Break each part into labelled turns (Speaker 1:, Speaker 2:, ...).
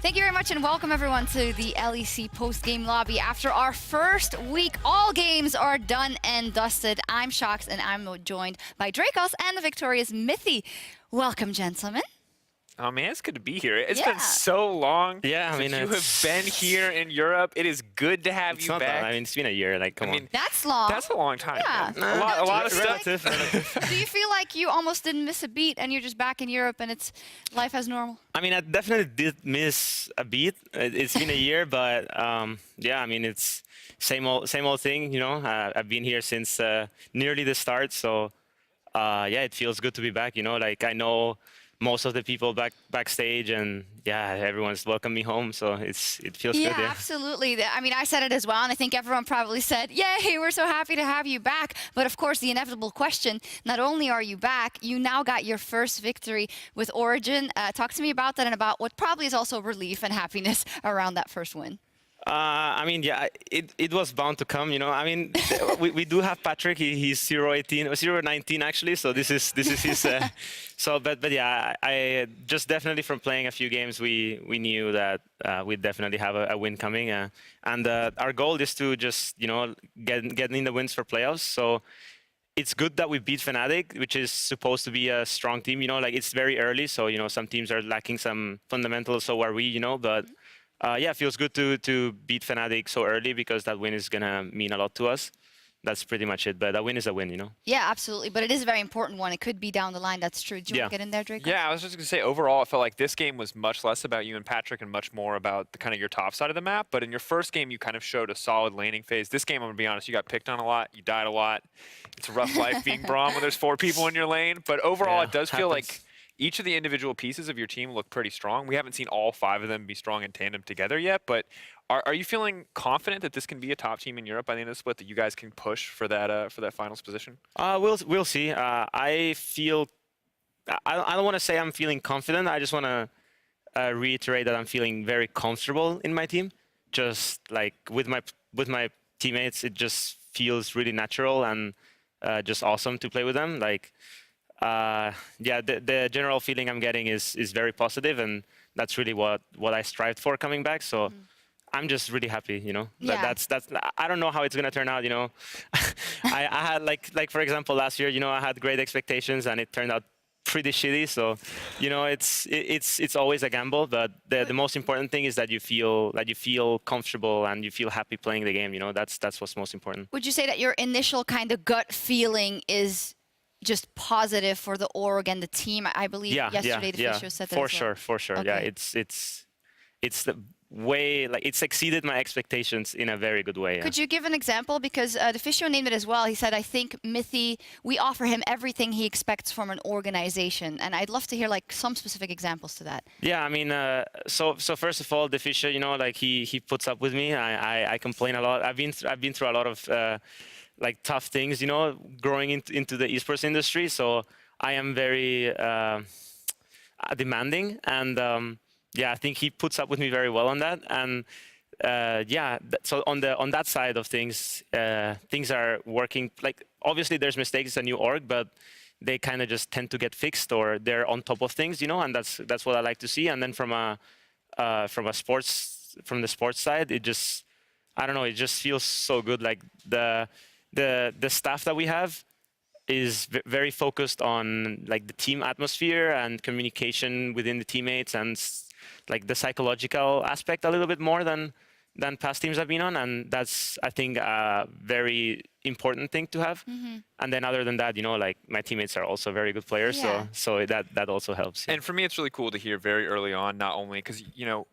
Speaker 1: Thank you very much and welcome everyone to the LEC post-game lobby. After our first week, all games are done and dusted. I'm Shox and I'm joined by Dracos and the victorious Mithy. Welcome, gentlemen.
Speaker 2: Oh man, it's good to be here. It's been so long
Speaker 3: since
Speaker 2: you have been here in Europe. It is good to have you back.
Speaker 3: That. I mean, it's been a year. Like, come on.
Speaker 1: That's long.
Speaker 2: That's a long time.
Speaker 1: Yeah.
Speaker 2: A lot of stuff.
Speaker 1: Do you feel like you almost didn't miss a beat and you're just back in Europe and it's life as normal?
Speaker 3: I mean, I definitely did miss a beat. It's been a year, but yeah, I mean, it's same old thing. You know, I've been here since nearly the start, so yeah, it feels good to be back. You know, like I know most of the people backstage, and yeah, everyone's welcomed me home, so it feels good. Yeah,
Speaker 1: absolutely. I mean, I said it as well, and I think everyone probably said, "Yay, we're so happy to have you back." But of course, the inevitable question: not only are you back, you now got your first victory with Origin. Talk to me about that and about what probably is also relief and happiness around that first win.
Speaker 3: I mean, yeah, it was bound to come, you know. I mean, we do have Patrick. He's 0-19 actually. So this is his. But yeah, I just definitely from playing a few games, we knew that we'd definitely have a win coming. And our goal is to just get in the wins for playoffs. So it's good that we beat Fnatic, which is supposed to be a strong team. You know, like it's very early, so some teams are lacking some fundamentals. So are we, but. Yeah, it feels good to beat Fnatic so early because that win is going to mean a lot to us. That's pretty much it. But a win is a win,
Speaker 1: Yeah, absolutely. But it is a very important one. It could be down the line. That's true. Do you want to get in there, Drake?
Speaker 2: Yeah, I was just going to say, overall, I felt like this game was much less about you and Patrick and much more about the kind of your top side of the map. But in your first game, you kind of showed a solid laning phase. This game, I'm going to be honest, you got picked on a lot. You died a lot. It's a rough life being Braum when there's 4 people in your lane. But overall, it does feel like each of the individual pieces of your team look pretty strong. We haven't seen all 5 of them be strong in tandem together yet, but are you feeling confident that this can be a top team in Europe by the end of the split, that you guys can push for that finals position?
Speaker 3: We'll see. I don't want to say I'm feeling confident. I just want to reiterate that I'm feeling very comfortable in my team. Just like with my teammates, it just feels really natural and just awesome to play with them. Like. Yeah, the general feeling I'm getting is very positive, and that's really what I strived for coming back. So I'm just really happy,
Speaker 1: Yeah.
Speaker 3: That's I don't know how it's gonna turn out, I had like for example last year, I had great expectations and it turned out pretty shitty. So it's always a gamble, but the most important thing is that you feel comfortable and you feel happy playing the game. That's what's most important.
Speaker 1: Would you say that your initial kind of gut feeling is just positive for the org and the team? I believe yesterday the official said that
Speaker 3: for
Speaker 1: as well.
Speaker 3: For sure.
Speaker 1: Okay.
Speaker 3: Yeah, it's the way, like, it's exceeded my expectations in a very good way. Yeah.
Speaker 1: Could you give an example? Because the official named it as well. He said, I think Mithy, we offer him everything he expects from an organization. And I'd love to hear like some specific examples to that.
Speaker 3: Yeah, I mean, so first of all, the Fisher, like he puts up with me. I complain a lot. I've been through a lot of like tough things, growing into the esports industry. So I am very demanding, and yeah, I think he puts up with me very well on that. And yeah, so on that side of things, things are working. Like obviously, there's mistakes. It's a new org, but they kind of just tend to get fixed, or they're on top of things, and that's what I like to see. And then from the sports side, it just, I don't know, it just feels so good. Like the staff that we have is very focused on like the team atmosphere and communication within the teammates, and like the psychological aspect a little bit more than past teams I've been on, and that's, I think, a very important thing to have. And then other than that, like my teammates are also very good players, so that also helps. Yeah.
Speaker 2: And for me, it's really cool to hear very early on, not only because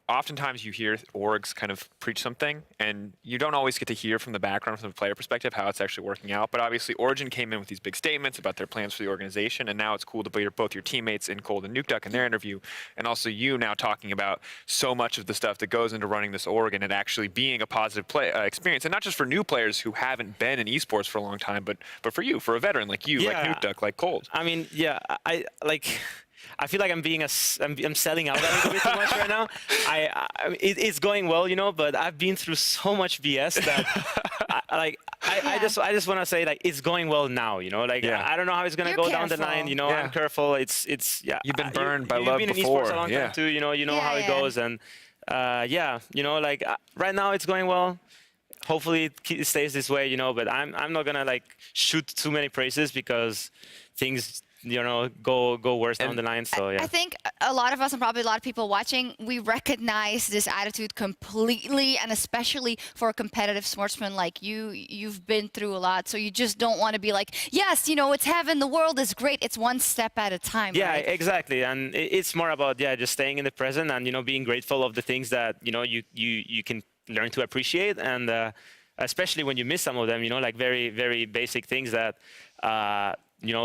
Speaker 2: oftentimes you hear orgs kind of preach something, and you don't always get to hear from the background, from the player perspective, how it's actually working out. But obviously, Origin came in with these big statements about their plans for the organization, and now it's cool to hear both your teammates in Cold and Nukeduck in their interview, and also you now talking about so much of the stuff that goes into running this org and it actually being a positive experience, and not just for new players who haven't been in esports for a long time, but for you, for a veteran like you, like Nukeduck, like Cold.
Speaker 3: I mean, yeah, I feel like I'm selling out a little bit too much right now. It's going well, but I've been through so much BS that I just want to say, like, it's going well now, Like, I don't know how it's gonna go down the line, I'm careful. It's
Speaker 2: You've been burned by
Speaker 3: you've
Speaker 2: love
Speaker 3: been
Speaker 2: before.
Speaker 3: in esports a long time too, you know how it goes, and yeah, like right now it's going well. Hopefully it stays this way, but I'm not gonna like shoot too many praises because things, go worse down the line. So yeah.
Speaker 1: I think a lot of us, and probably a lot of people watching, we recognize this attitude completely, and especially for a competitive sportsman like you, you've been through a lot, so you just don't want to be like, yes, it's heaven, the world is great. It's one step at a time.
Speaker 3: Yeah,
Speaker 1: right?
Speaker 3: exactly. And it's more about, just staying in the present and, being grateful of the things that, you can learn to appreciate. And especially when you miss some of them, like very, very basic things that,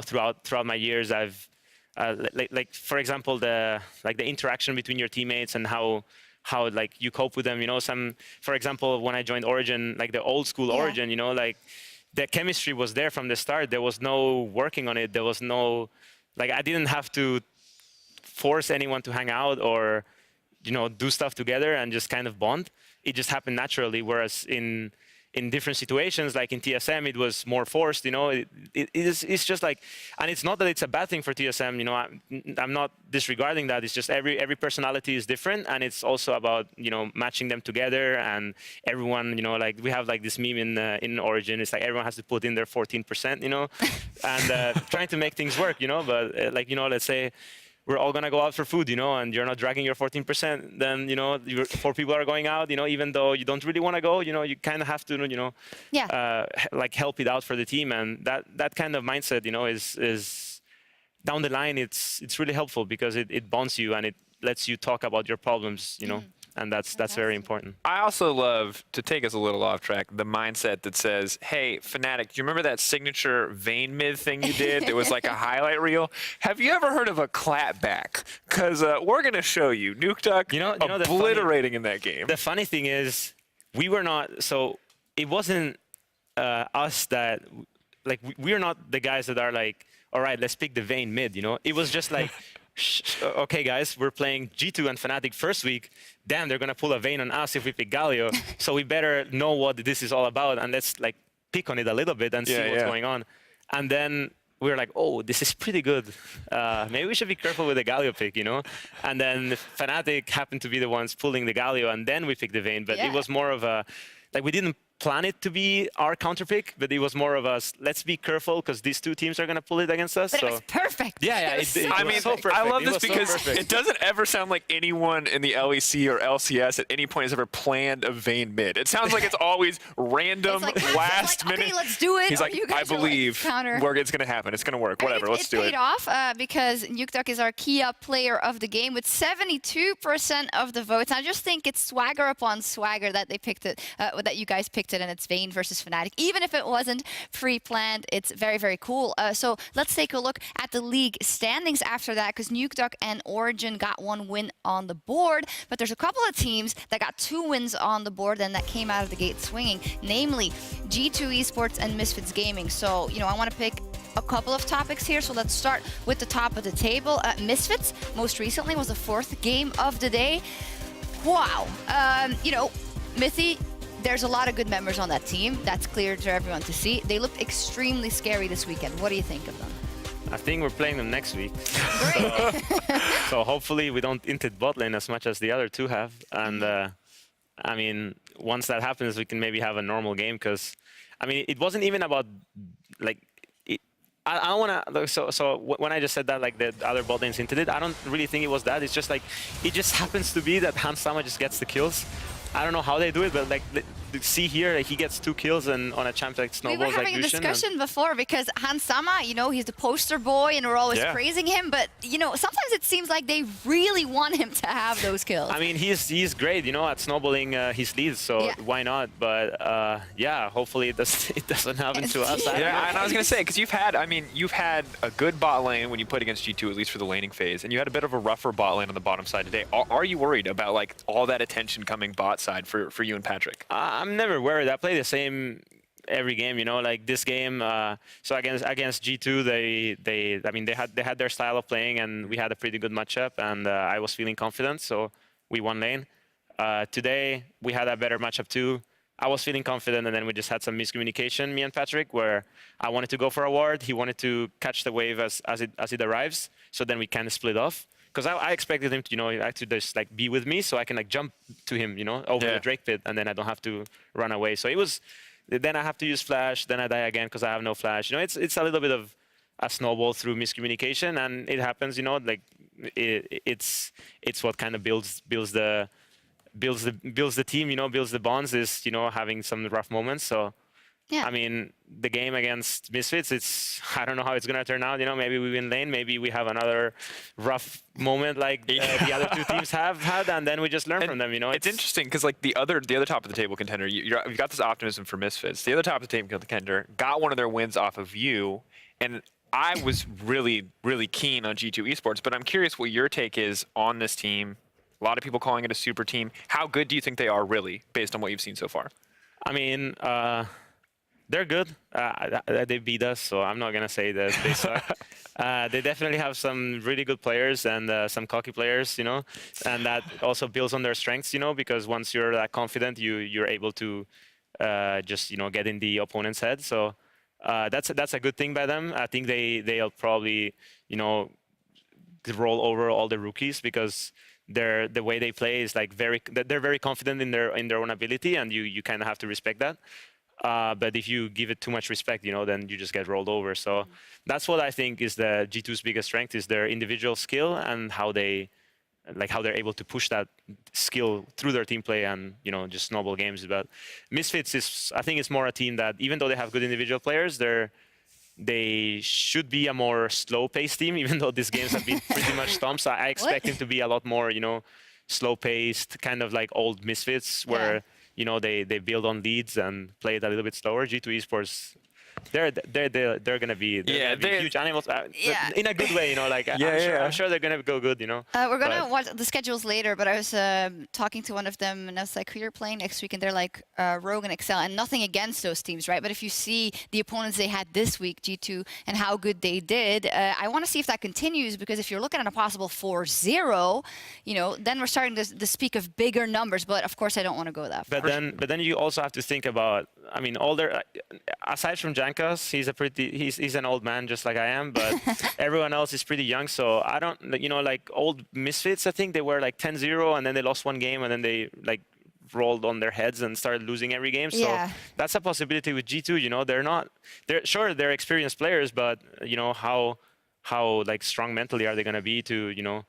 Speaker 3: throughout my years, I've like for example, the interaction between your teammates and how like you cope with them. For example, when I joined Origin, like the old school Origin, like the chemistry was there from the start. There was no working on it. There was no, like, I didn't have to force anyone to hang out or, do stuff together and just kind of bond. It just happened naturally. Whereas in different situations, like in TSM, it was more forced. It's just like, and it's not that it's a bad thing for TSM. I'm not disregarding that. It's just every personality is different, and it's also about matching them together. And everyone, like we have like this meme in Origin. It's like everyone has to put in their 14%, and trying to make things work. But like let's say we're all gonna go out for food, and you're not dragging your 14%, then, four people are going out, even though you don't really want to go, you kind of have to, like help it out for the team. And that kind of mindset, is down the line, it's really helpful because it bonds you and it lets you talk about your problems, and that's very important.
Speaker 2: I also love, to take us a little off track, the mindset that says, hey, Fnatic, do you remember that signature Vayne mid thing you did? It was like a highlight reel. Have you ever heard of a clapback? Because we're going to show you. Nuke Duck obliterating in that game.
Speaker 3: The funny thing is, we were not, so it wasn't us that, like, we're not the guys that are like, all right, let's pick the Vayne mid, It was just like, okay, guys, we're playing G2 and Fnatic first week. Damn, they're gonna pull a Vayne on us if we pick Galio. So we better know what this is all about and let's like pick on it a little bit and see what's going on. And then we were like, oh, this is pretty good. Maybe we should be careful with the Galio pick, And then Fnatic happened to be the ones pulling the Galio, and then we picked the Vayne. But it was more of a, like, we didn't plan it to be our counter pick, but it was more of us, let's be careful because these two teams are going to pull it against us.
Speaker 1: But
Speaker 3: so
Speaker 1: it was perfect.
Speaker 3: Yeah,
Speaker 2: I mean,
Speaker 3: so perfect.
Speaker 2: I love this
Speaker 3: so
Speaker 2: because it doesn't ever sound like anyone in the LEC or LCS at any point has ever planned a Vayne mid. It sounds like it's always random, last minute.
Speaker 1: Okay, let's do it.
Speaker 2: He's like, I believe where it's going to happen. It's going to work. Whatever, let's do it.
Speaker 1: It paid off because Nuke Duck is our Kia player of the game with 72% of the votes. I just think it's swagger upon swagger that they picked it, that you guys picked it, and it's Vayne versus Fnatic. Even if it wasn't pre-planned, it's very, very cool. So let's take a look at the league standings after that, because Nuke Duck and Origin got one win on the board, but there's a couple of teams that got 2 wins on the board and that came out of the gate swinging, namely G2 Esports and Misfits Gaming. So, I want to pick a couple of topics here. So let's start with the top of the table. Misfits, most recently, was the 4th game of the day. Wow. Mithy, there's a lot of good members on that team. That's clear to everyone to see. They looked extremely scary this weekend. What do you think of them?
Speaker 3: I think we're playing them next week.
Speaker 1: Great.
Speaker 3: So hopefully we don't int bot lane as much as the other two have. And I mean, once that happens, we can maybe have a normal game. Because, I mean, it wasn't even about, like, I don't want to, so when I just said that, like, the other bot lanes hinted it, I don't really think it was that. It's just like, it just happens to be that Hans Sama just gets the kills. I don't know how they do it, but like, see here, he gets 2 kills and on a champ like Snowballs.
Speaker 1: We were having a discussion before because Hans Sama, he's the poster boy and we're always praising him, but sometimes it seems like they really want him to have those kills.
Speaker 3: I mean, he's great, at snowballing his leads, so why not? But yeah, hopefully it doesn't happen to us.
Speaker 2: Yeah, and I was gonna say, because you've had a good bot lane when you played against G2, at least for the laning phase, and you had a bit of a rougher bot lane on the bottom side today. Are you worried about like all that attention coming bot side for you and Patrick?
Speaker 3: I'm never worried. I play the same every game, like this game. So against G2, they had their style of playing, and we had a pretty good matchup, and I was feeling confident, so we won lane. Today we had a better matchup too. I was feeling confident, and then we just had some miscommunication, me and Patrick, where I wanted to go for a ward, he wanted to catch the wave as it arrives, so then we kind of split off. because I expected him to, actually just like be with me so I can like jump to him, over the Drake pit, and then I don't have to run away. So it was, then I have to use flash, then I die again because I have no flash. It's a little bit of a snowball through miscommunication, and it happens. Like it's what kind of builds the team. Builds the bonds. Is having some rough moments. So.
Speaker 1: Yeah.
Speaker 3: I mean, the game against Misfits, I don't know how it's going to turn out. Maybe we win lane. Maybe we have another rough moment like the other two teams have had, and then we just learn from them.
Speaker 2: It's interesting because like the other top of the table contender, you've got this optimism for Misfits. The other top of the table contender got one of their wins off of you, and I was really, really keen on G2 Esports, but I'm curious what your take is on this team. A lot of people calling it a super team. How good do you think they are really, based on what you've seen so far?
Speaker 3: I mean, they're good. They beat us, so I'm not going to say that they suck. They definitely have some really good players and some cocky players, and that also builds on their strengths, because once you're that confident, you're able to just, get in the opponent's head. So that's a good thing by them. I think they'll probably, roll over all the rookies because the way they play is like they're very confident in their own ability, and you kind of have to respect that. But if you give it too much respect, then you just get rolled over. So that's what I think is the G2's biggest strength, is their individual skill and how they're able to push that skill through their team play and, just snowball games. But Misfits I think it's more a team that, even though they have good individual players, they should be a more slow-paced team, even though these games have been pretty much stomps. I expect them to be a lot more, slow-paced, kind of like old Misfits, where they build on leads and play it a little bit slower. G2 Esports, they're gonna be huge animals in a good way. I'm sure they're gonna go good.
Speaker 1: We're gonna watch the schedules later, but I was talking to one of them, and I was like, "Who you're playing next week?" And they're like, "Rogue and Excel," and nothing against those teams, right? But if you see the opponents they had this week, G2, and how good they did, I want to see if that continues, because if you're looking at a possible 4-0, then we're starting to speak of bigger numbers. But of course, I don't want to go that far.
Speaker 3: But then you also have to think about, I mean, all their aside from Jankas, he's an old man just like I am, but everyone else is pretty young. So I don't, like old Misfits, I think they were like 10-0 and then they lost one game and then they like rolled on their heads and started losing every game. So that's a possibility with G2. They're experienced players, but how like strong mentally are they going to be to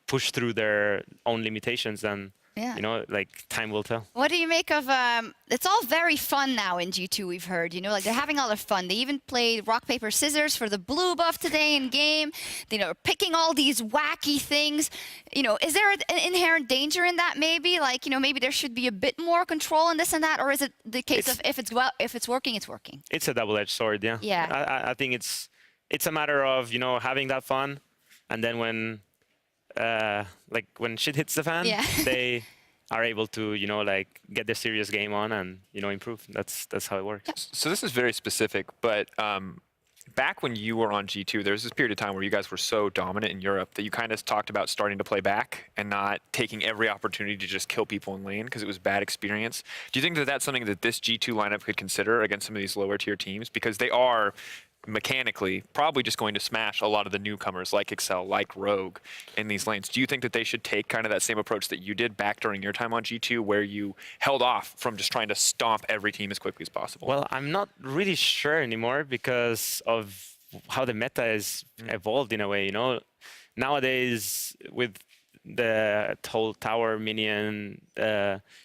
Speaker 3: push through their own limitations? And like time will tell.
Speaker 1: What do you make of, it's all very fun now in G2, we've heard, like they're having a lot of fun. They even played rock, paper, scissors for the blue buff today in game. Picking all these wacky things. Is there an inherent danger in that maybe? Like, maybe there should be a bit more control in this and that, or is it the case of if it's working, it's working?
Speaker 3: It's a double-edged sword, yeah.
Speaker 1: Yeah.
Speaker 3: I think it's a matter of, having that fun, and then when shit hits the fan, they are able to, get their serious game on and, improve. That's how it works.
Speaker 2: So this is very specific, but back when you were on G2, there was this period of time where you guys were so dominant in Europe that you kind of talked about starting to play back and not taking every opportunity to just kill people in lane because it was bad experience. Do you think that that's something that this G2 lineup could consider against some of these lower tier teams? Because they are mechanically probably just going to smash a lot of the newcomers like Excel, like Rogue in these lanes. Do you think that they should take kind of that same approach that you did back during your time on G2, where you held off from just trying to stomp every team as quickly as possible?
Speaker 3: Well, I'm not really sure anymore because of how the meta is evolved in a way. Nowadays with the whole tower minion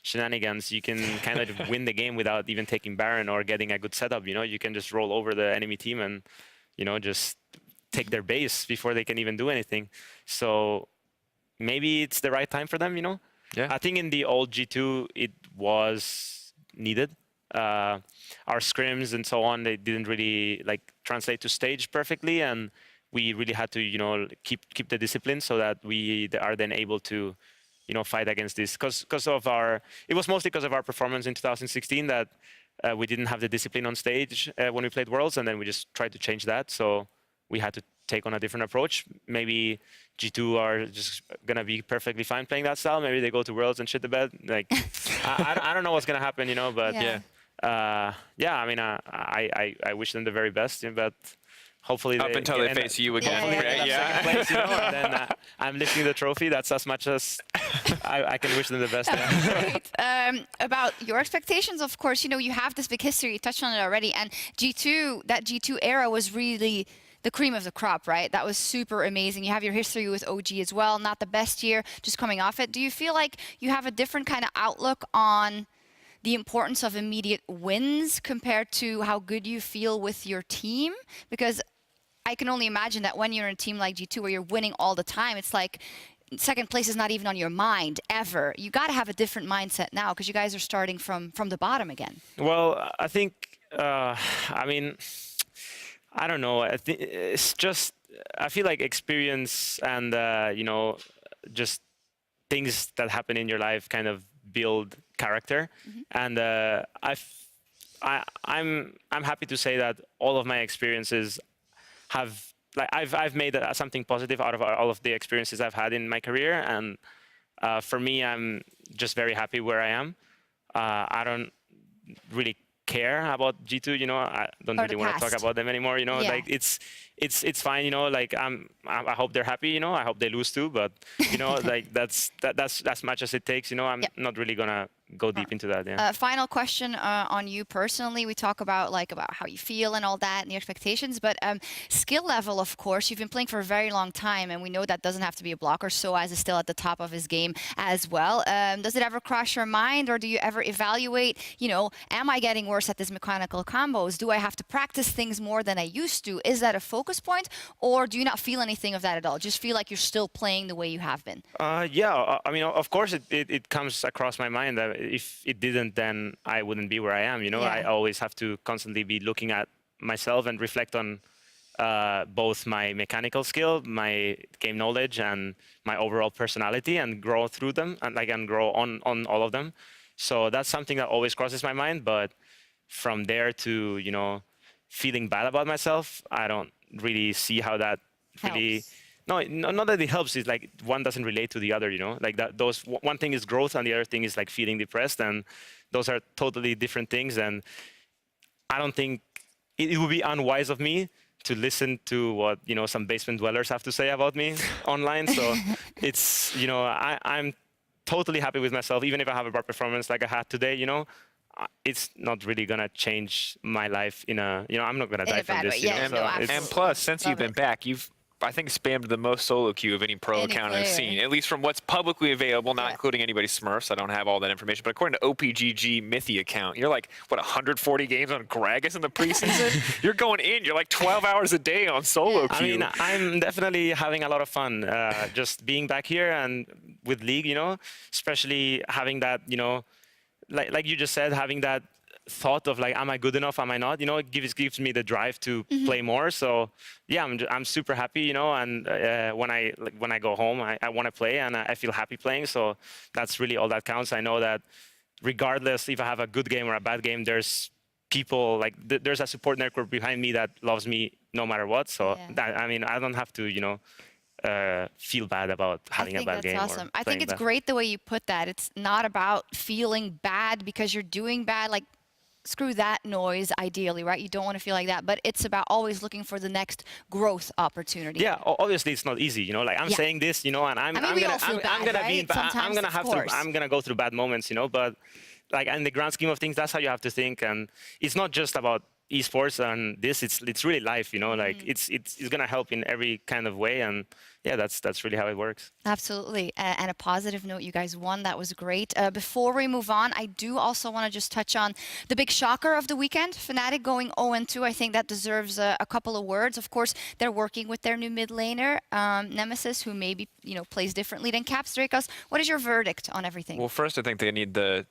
Speaker 3: shenanigans, you can kind of win the game without even taking Baron or getting a good setup. You can just roll over the enemy team and just take their base before they can even do anything. So maybe it's the right time for them. I think in the old G2 it was needed. Our scrims and so on, they didn't really translate to stage perfectly, and we really had to, keep the discipline so that we are then able to, fight against this. Because of it was mostly because of our performance in 2016 that we didn't have the discipline on stage when we played Worlds, and then we just tried to change that. So we had to take on a different approach. Maybe G2 are just gonna be perfectly fine playing that style. Maybe they go to Worlds and shit the bed. I don't know what's gonna happen, but I mean, I wish them the very best, but hopefully
Speaker 2: Up until they face you again.
Speaker 3: Hopefully they end up
Speaker 2: Yeah.
Speaker 3: second place, you know, and then I'm lifting the trophy. That's as much as I can wish them the best.
Speaker 1: Great. About your expectations, of course, you know, you have this big history. You touched on it already. And G2, that G2 era was really the cream of the crop, right? That was super amazing. You have your history with OG as well. Not the best year, just coming off it. Do you feel like you have a different kind of outlook on the importance of immediate wins compared to how good you feel with your team? Because I can only imagine that when you're in a team like G2 where you're winning all the time, it's like second place is not even on your mind ever. You got to have a different mindset now because you guys are starting from the bottom again.
Speaker 3: Well, I think, I mean, I don't know. I think it's just, I feel like experience and, you know, just things that happen in your life kind of build character. And I'm happy to say that all of my experiences have, like, I've made something positive out of all of the experiences I've had in my career. And for me, I'm just very happy where I am. I don't really care about G2, you know. I don't really want to talk about them anymore, you know.
Speaker 1: Yeah.
Speaker 3: Like it's fine, you know. Like I hope they're happy, you know. I hope they lose too, but you know, like that's as much as it takes, you know. I'm not really gonna go deep into that. Yeah.
Speaker 1: Final question on you personally. We talk about how you feel and all that and your expectations, but skill level, of course, you've been playing for a very long time, and we know that doesn't have to be a blocker. Soaz is still at the top of his game as well. Does it ever cross your mind, or do you ever evaluate, you know, am I getting worse at these mechanical combos? Do I have to practice things more than I used to? Is that a focus point, or do you not feel anything of that at all? Just feel like you're still playing the way you have been?
Speaker 3: Yeah, I mean, of course, it comes across my mind that if it didn't, then I wouldn't be where I am. You know, I always have to constantly be looking at myself and reflect on both my mechanical skill, my game knowledge, and my overall personality, and grow through them, and grow on all of them. So that's something that always crosses my mind. But from there to, you know, feeling bad about myself, I don't really see how that really. No, not that it helps. It's like one doesn't relate to the other, you know. Like that, those one thing is growth, and the other thing is like feeling depressed, and those are totally different things. And I don't think it would be unwise of me to listen to what, you know, some basement dwellers have to say about me online. So it's, you know, I'm totally happy with myself, even if I have a bad performance like I had today. You know, it's not really gonna change my life in a, you know, I'm not gonna die from this.
Speaker 1: Yeah,
Speaker 3: you know?
Speaker 2: And plus, since you've been back, you've, I think, spammed the most solo queue of any pro account I've seen, at least from what's publicly available, not including anybody's Smurfs. I don't have all that information, but according to OPGG Mythy account, you're like, what, 140 games on Gragas in the preseason? You're going in, you're like 12 hours a day on solo queue.
Speaker 3: I mean, I'm definitely having a lot of fun just being back here and with League, you know, especially having that, you know, like you just said, having that thought of like, am I good enough? Am I not? You know, it gives me the drive to play more. So yeah, I'm super happy, you know. And when I go home, I want to play, and I feel happy playing. So that's really all that counts. I know that regardless if I have a good game or a bad game, there's people like there's a support network behind me that loves me no matter what. So I mean, I don't have to, you know, feel bad about having a bad game.
Speaker 1: That's awesome. I think it's
Speaker 3: bad.
Speaker 1: great the way you put that. It's not about feeling bad because you're doing bad. Like, screw that noise, ideally, right? You don't want to feel like that, but it's about always looking for the next growth opportunity.
Speaker 3: Yeah, obviously it's not easy, you know. Like I'm saying this, you know, and I'm gonna go through bad moments, you know. But like in the grand scheme of things, that's how you have to think, and it's not just about esports and this. It's really life, you know. Like it's gonna help in every kind of way, and yeah, that's really how it works.
Speaker 1: Absolutely. And a positive note, you guys won. That was great. Before we move on, I do also want to just touch on the big shocker of the weekend, Fnatic going 0-2. I think that deserves a couple of words. Of course, they're working with their new mid laner, Nemesis, who maybe, you know, plays differently than Caps. Dracos, what is your verdict on everything?
Speaker 2: Well, first, I think they need the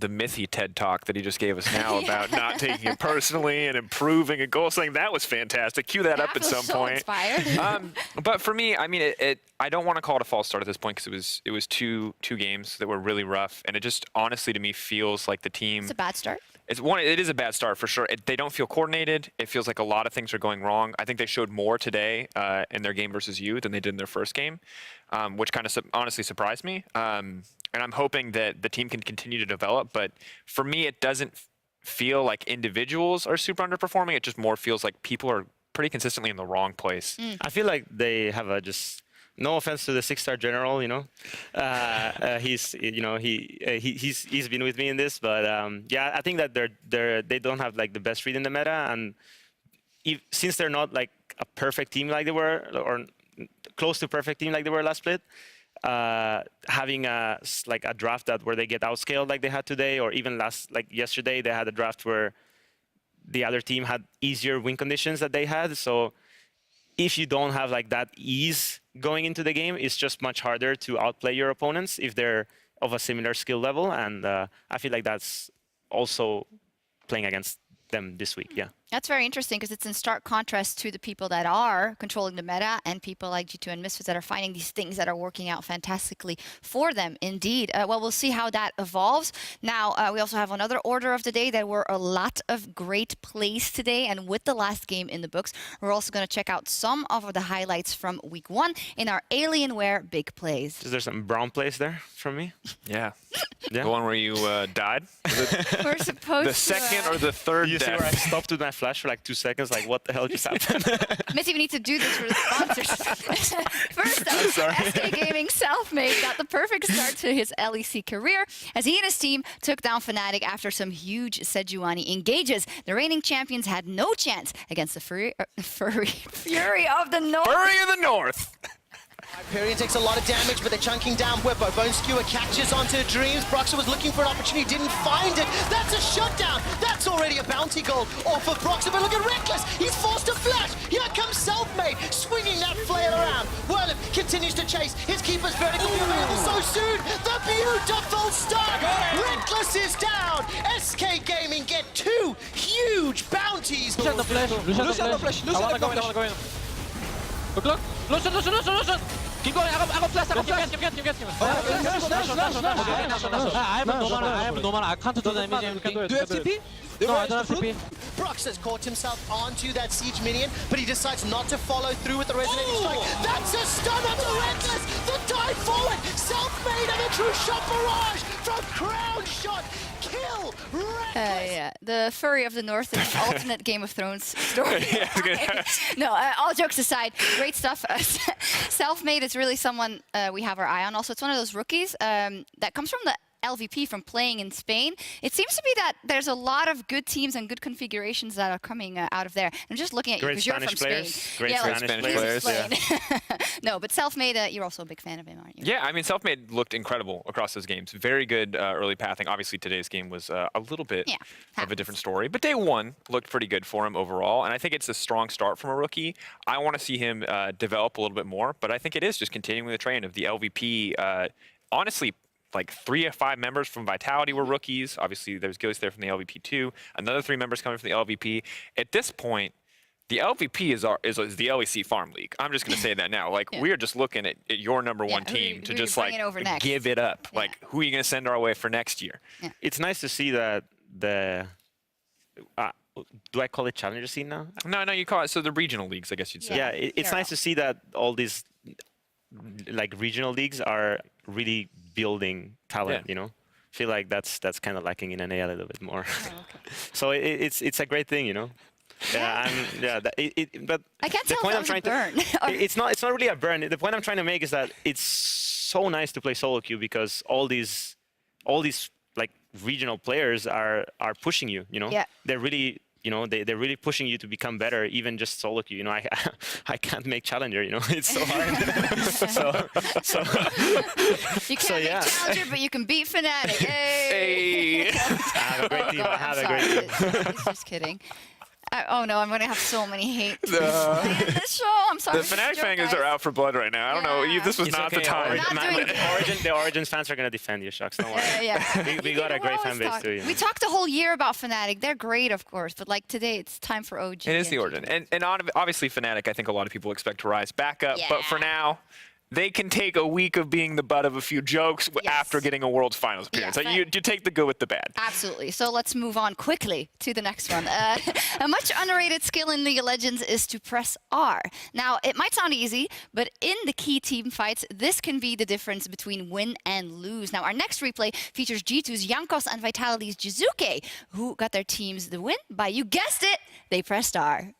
Speaker 2: Mythy TED Talk that he just gave us now about not taking it personally and improving a goal. Saying that was fantastic. Cue that up at some point.
Speaker 1: Inspired.
Speaker 2: But for me, I mean, I don't want to call it a false start at this point because it was two games that were really rough, and it just honestly to me feels like the team.
Speaker 1: It's a bad start.
Speaker 2: It is a bad start for sure. They don't feel coordinated. It feels like a lot of things are going wrong. I think they showed more today in their game versus you than they did in their first game, which kind of honestly surprised me. And I'm hoping that the team can continue to develop. But for me, it doesn't feel like individuals are super underperforming. It just more feels like people are pretty consistently in the wrong place.
Speaker 3: I feel like they have a just. No offense to the 6-star general, he's been with me in this, but yeah, I think that they don't have like the best read in the meta, and since they're not like a perfect team like they were, or close to perfect team like they were last split, having a draft where they get outscaled like they had today, or even yesterday they had a draft where the other team had easier win conditions that they had. So if you don't have like that ease going into the game, it's just much harder to outplay your opponents if they're of a similar skill level. And I feel like that's also playing against them this week. Yeah.
Speaker 1: That's very interesting because it's in stark contrast to the people that are controlling the meta and people like G2 and Misfits that are finding these things that are working out fantastically for them. Indeed. Well, we'll see how that evolves. Now, we also have another order of the day. There were a lot of great plays today, and with the last game in the books, we're also going to check out some of the highlights from week 1 in our Alienware big plays.
Speaker 3: Is there some brown plays there from me?
Speaker 2: Yeah.
Speaker 3: Yeah.
Speaker 2: The one where you died?
Speaker 1: We're supposed
Speaker 2: The second or the third
Speaker 3: You see
Speaker 2: death?
Speaker 3: where I stopped with my flash for like 2 seconds, like what the hell just happened?
Speaker 1: Missy, we need to do this for the sponsors. First up, SK Gaming Selfmade got the perfect start to his LEC career as he and his team took down Fnatic after some huge Sejuani engages. The reigning champions had no chance against the Fury of the North.
Speaker 2: Fury of the North!
Speaker 4: Hyperion takes a lot of damage, but they're chunking down Whippo. Bone Skewer catches onto Dreams. Broxah was looking for an opportunity, didn't find it. That's a shutdown. That's already a bounty gold off of Broxah. But look at Reckless. He's forced to flash. Here comes Selfmade, swinging that flail around. Whirlip continues to chase. His keeper's vertical be available so soon. The beautiful stun. Reckless is down. SK Gaming get 2 huge bounties.
Speaker 5: Lucian the flash. Lucian the flash. I wanna go in. Look. Lucian. Keep going. I got flash. I have normal. I can't do the damage. Do you have TP? No, I don't have TP.
Speaker 4: Brox has caught himself onto that siege minion, but he decides not to follow through with the resonating strike. That's a stun onto Reckless. The dive forward. Self-made and a true shot barrage from Crown Shot. Kill Reckless.
Speaker 1: Yeah, the Fury of the North is an alternate Game of Thrones story. No, all jokes aside, great stuff. Selfmade is really someone we have our eye on. Also, it's one of those rookies that comes from the LVP from playing in Spain. It seems to be that there's a lot of good teams and good configurations that are coming out of there. I'm just looking at you because you're from Spain.
Speaker 3: Great Spanish players.
Speaker 1: Yeah. No, but Selfmade, you're also a big fan of him, aren't you?
Speaker 2: Yeah, I mean, Selfmade looked incredible across those games. Very good early pathing. Obviously, today's game was a little bit of a different story, but day 1 looked pretty good for him overall, and I think it's a strong start from a rookie. I want to see him develop a little bit more, but I think it is just continuing the train of the LVP. Honestly, like 3 of 5 members from Vitality were rookies. Obviously, there's Ghost there from the LVP too. Another 3 members coming from the LVP. At this point, the LVP is the LEC Farm League. I'm just going to say that now. Like, we are just looking at your number 1 team to just like give it up. Like, who are you going to send our way for next year?
Speaker 1: Yeah.
Speaker 3: It's nice to see that the do I call it challenger scene now?
Speaker 2: No, you call it the regional leagues, I guess you'd say.
Speaker 3: Yeah, it's nice to see that all these like regional leagues are really building talent. I feel like that's kind of lacking in NA a little bit more.
Speaker 1: Oh, okay.
Speaker 3: So it's a great thing. Yeah, but
Speaker 1: I can't
Speaker 3: the
Speaker 1: tell
Speaker 3: point
Speaker 1: if
Speaker 3: I'm
Speaker 1: that
Speaker 3: trying
Speaker 1: was a burn.
Speaker 3: it's not really a burn. The point I'm trying to make is that it's so nice to play solo queue because all these like regional players are pushing you.
Speaker 1: Yeah.
Speaker 3: They're really they're really pushing you to become better, even just solo queue. I can't make challenger. It's so hard. so
Speaker 1: you can't make challenger, but you can beat Fnatic. Hey!
Speaker 3: I have a great team. I have a great team.
Speaker 1: It's just kidding. Oh no, I'm going to have so many hate at the end of the show. I'm sorry.
Speaker 2: The Fnatic fans are out for blood right now. I don't know. This was
Speaker 3: It's
Speaker 2: not
Speaker 3: okay.
Speaker 2: the time.
Speaker 3: The Origins fans are going to defend you, Shucks. Don't worry. We got a great fan base too.
Speaker 1: We talked a whole year about Fnatic. They're great, of course, but like today, it's time for OG.
Speaker 2: It is the Origin. And obviously, Fnatic, I think a lot of people expect to rise back up. But for now, they can take a week of being the butt of a few jokes after getting a World's Finals appearance.
Speaker 1: Yeah,
Speaker 2: So you take the good with the bad.
Speaker 1: Absolutely. So let's move on quickly to the next one. A much underrated skill in League of Legends is to press R. Now, it might sound easy, but in the key team fights, this can be the difference between win and lose. Now, our next replay features G2's Jankos and Vitality's Jizuke, who got their teams the win by, you guessed it, they pressed R.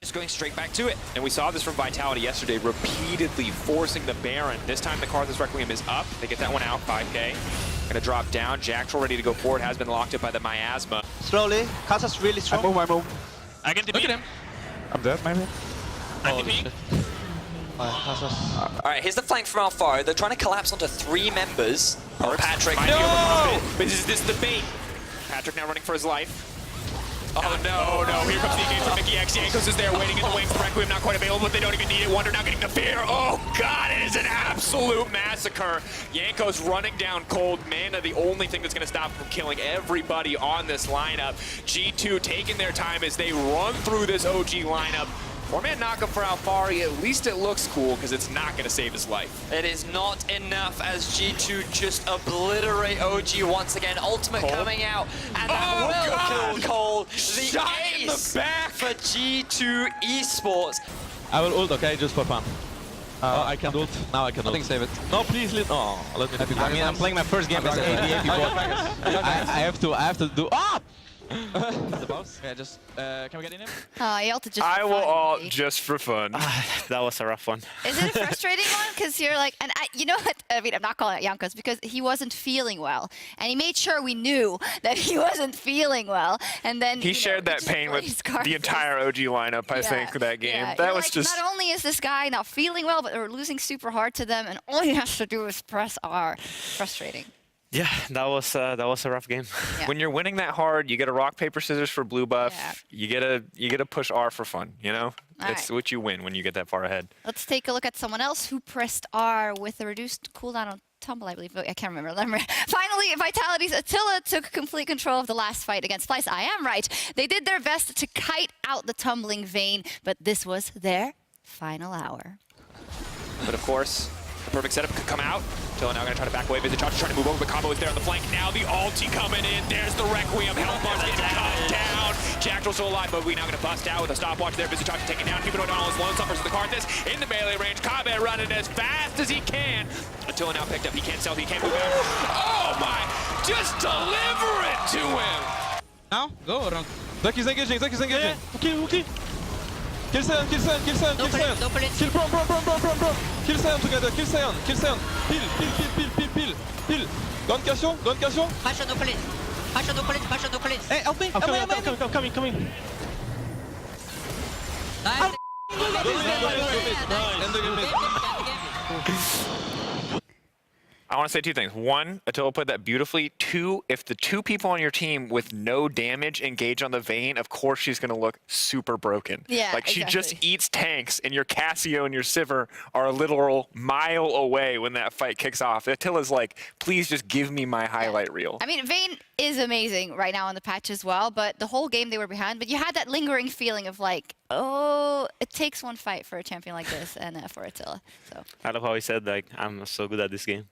Speaker 6: Just going straight back to it.
Speaker 2: And we saw this from Vitality yesterday, repeatedly forcing the Baron. This time the Karthus Requiem is up. They get that one out, 5k. Gonna drop down. Jackal ready to go forward, has been locked up by the Miasma.
Speaker 4: Slowly, Kasa's really strong.
Speaker 5: I move.
Speaker 6: I get to
Speaker 5: Look
Speaker 6: beat
Speaker 5: at him. I'm dead, maybe.
Speaker 6: I'm
Speaker 5: shit.
Speaker 6: All right, here's the flank from Alfaro. They're trying to collapse onto 3 members. Oh, Patrick.
Speaker 2: No! But this is the bait. Patrick now running for his life. Oh no, here comes the engage from Mickey X. Yankos is there waiting in the wings. Requiem not quite available, but they don't even need it. Wonder now getting the fear. Oh god, it is an absolute massacre. Yankos running down cold. Mana, the only thing that's going to stop him from killing everybody on this lineup. G2 taking their time as they run through this OG lineup. 4-man knockup for Alfari, at least it looks cool because it's not going to save his life.
Speaker 6: It is not enough as G2 just obliterate OG once again. Ultimate coming out, and that will kill Cole. The
Speaker 2: Shot in the
Speaker 6: ace
Speaker 2: back.
Speaker 6: for G2 Esports.
Speaker 5: I will ult, okay, just for fun. I can ult. Now I can ult.
Speaker 7: Nothing, save it.
Speaker 5: No, please, let me.
Speaker 7: I mean, I'm playing my first game as an ADA before.
Speaker 5: I have to do. Ah! The boss? Yeah, just. Can we get in him?
Speaker 1: He ulted just
Speaker 2: I
Speaker 1: for
Speaker 2: will
Speaker 1: fun,
Speaker 2: all
Speaker 1: maybe.
Speaker 2: just for fun.
Speaker 3: That was a rough one.
Speaker 1: Is it a frustrating one? Because you're like, and you know what? I mean, I'm not calling it Jankos because he wasn't feeling well, and he made sure we knew that he wasn't feeling well, and then
Speaker 2: He shared that pain with the entire OG lineup, I think, for that game.
Speaker 1: Yeah.
Speaker 2: That
Speaker 1: You're
Speaker 2: was
Speaker 1: like,
Speaker 2: just...
Speaker 1: Not only is this guy not feeling well, but we're losing super hard to them, and all he has to do is press R. Frustrating.
Speaker 3: Yeah, that was a rough game.
Speaker 1: Yeah.
Speaker 2: When you're winning that hard, you get a rock, paper, scissors for blue buff.
Speaker 1: Yeah.
Speaker 2: You get to push R for fun, you know?
Speaker 1: All
Speaker 2: It's
Speaker 1: right.
Speaker 2: what you win when you get that far ahead.
Speaker 1: Let's take a look at someone else who pressed R with a reduced cooldown on Tumble, I believe. I can't remember. Finally, Vitality's Attila took complete control of the last fight against Splice. I am right. They did their best to kite out the tumbling Vayne, but this was their final hour.
Speaker 2: But of course, the perfect setup could come out. Attila now going to try to back away. Visitach trying to move over, but combo is there on the flank. Now the ulti coming in. There's the Requiem. Health bar's getting cut down. Jackal's still alive, but we now going to bust out with a stopwatch there. Visitach taken down. Keeping O'Donnell is lone suffers the Karthus in the melee range. Kabe running as fast as he can. Attila now picked up. He can't sell. He can't move out. Oh my! Just deliver it to him.
Speaker 5: Now, go around. Zach is engaging. Okay. Kill Sion. Kill Brom. Kill Sion together. Kill Sion. Peel. Don't Cassion.
Speaker 8: Passion no police.
Speaker 5: Hey, help me. I'm coming.
Speaker 8: Nice.
Speaker 2: I want to say 2 things. 1, Attila played that beautifully. 2, if the 2 people on your team with no damage engage on the Vayne, of course she's going to look super broken.
Speaker 1: Yeah,
Speaker 2: like she just
Speaker 1: exactly.
Speaker 2: eats tanks, and your Cassio and your Sivir are a literal mile away when that fight kicks off. Attila's like, please just give me my highlight reel.
Speaker 1: I mean, Vayne is amazing right now on the patch as well, but the whole game they were behind. But you had that lingering feeling of like, oh, it takes one fight for a champion like this and for Attila. So.
Speaker 3: I love how he said, like, I'm so good at this game.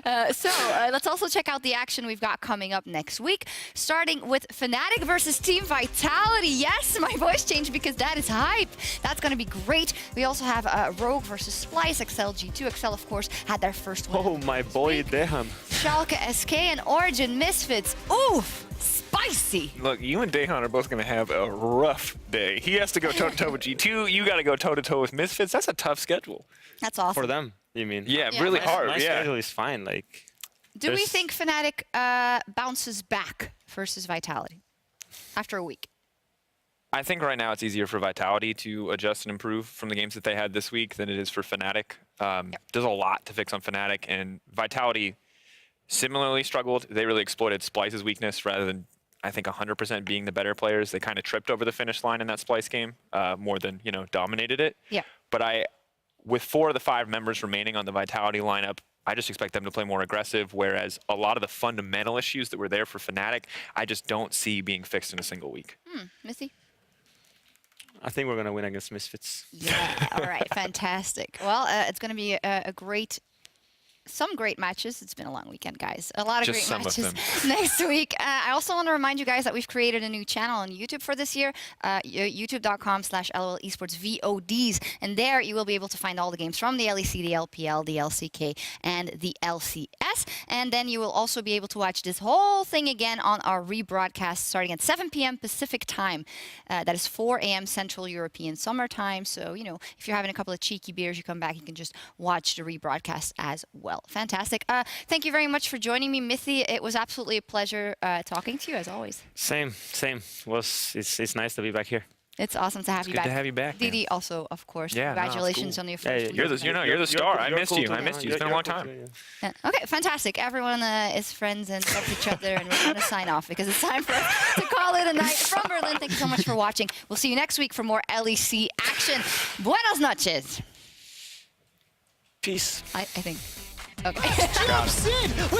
Speaker 1: Let's also check out the action we've got coming up next week, starting with Fnatic versus Team Vitality. Yes, my voice changed because that is hype. That's going to be great. We also have Rogue versus Splice. XL G2. XL, of course, had their first win.
Speaker 3: Oh, my boy, Dehan.
Speaker 1: Schalke SK and Origin Misfits. Oof, spicy.
Speaker 2: Look, you and Dahan are both going to have a rough day. He has to go toe-to-toe with G2. You got to go toe-to-toe with Misfits. That's a tough schedule.
Speaker 1: That's awesome.
Speaker 3: For them, you mean?
Speaker 2: Yeah,
Speaker 1: Yeah,
Speaker 2: really
Speaker 1: my-
Speaker 2: hard.
Speaker 3: My
Speaker 2: yeah.
Speaker 3: schedule is fine. Like,
Speaker 1: Do we
Speaker 3: there's-
Speaker 1: think Fnatic bounces back versus Vitality after a week?
Speaker 2: I think right now it's easier for Vitality to adjust and improve from the games that they had this week than it is for Fnatic. There's a lot to fix on Fnatic, and Vitality similarly struggled. They really exploited Splice's weakness rather than, I think, 100% being the better players. They kind of tripped over the finish line in that Splice game more than, dominated it.
Speaker 1: Yeah.
Speaker 2: But with 4 of the 5 members remaining on the Vitality lineup, I just expect them to play more aggressive, whereas a lot of the fundamental issues that were there for Fnatic, I just don't see being fixed in a single week.
Speaker 1: Missy?
Speaker 3: I think we're going to win against Misfits.
Speaker 1: Yeah, all right, fantastic. Well, it's going to be some great matches. It's been a long weekend, guys. A lot of
Speaker 2: Just
Speaker 1: great
Speaker 2: some of
Speaker 1: matches
Speaker 2: them.
Speaker 1: next week. I also want to remind you guys that we've created a new channel on YouTube for this year, youtube.com/LOL Esports VODs. And there you will be able to find all the games from the LEC, the LPL, the LCK, and the LCS. And then you will also be able to watch this whole thing again on our rebroadcast starting at 7 p.m. Pacific time. That is 4 a.m. Central European Summer Time. So, you know, if you're having a couple of cheeky beers, you come back, you can just watch the rebroadcast as well. Fantastic. Thank you very much for joining me, Mithy. It was absolutely a pleasure talking to you, as always.
Speaker 3: Same. It's nice to be back here.
Speaker 1: It's awesome to have you
Speaker 2: good
Speaker 1: back.
Speaker 2: to have you back, man.
Speaker 1: Didi also, of course.
Speaker 2: Yeah, no, it's
Speaker 1: Congratulations
Speaker 2: cool.
Speaker 1: on your first
Speaker 2: You're the star. I missed you. I missed you. It's been a long time.
Speaker 1: Yeah. Okay, fantastic. Everyone is friends and loves each other, and we're going to sign off because it's time for us to call it a night from Berlin. Thank you so much for watching. We'll see you next week for more LEC action. Buenas noches.
Speaker 3: Peace.
Speaker 1: I think. Okay.
Speaker 4: Drops in with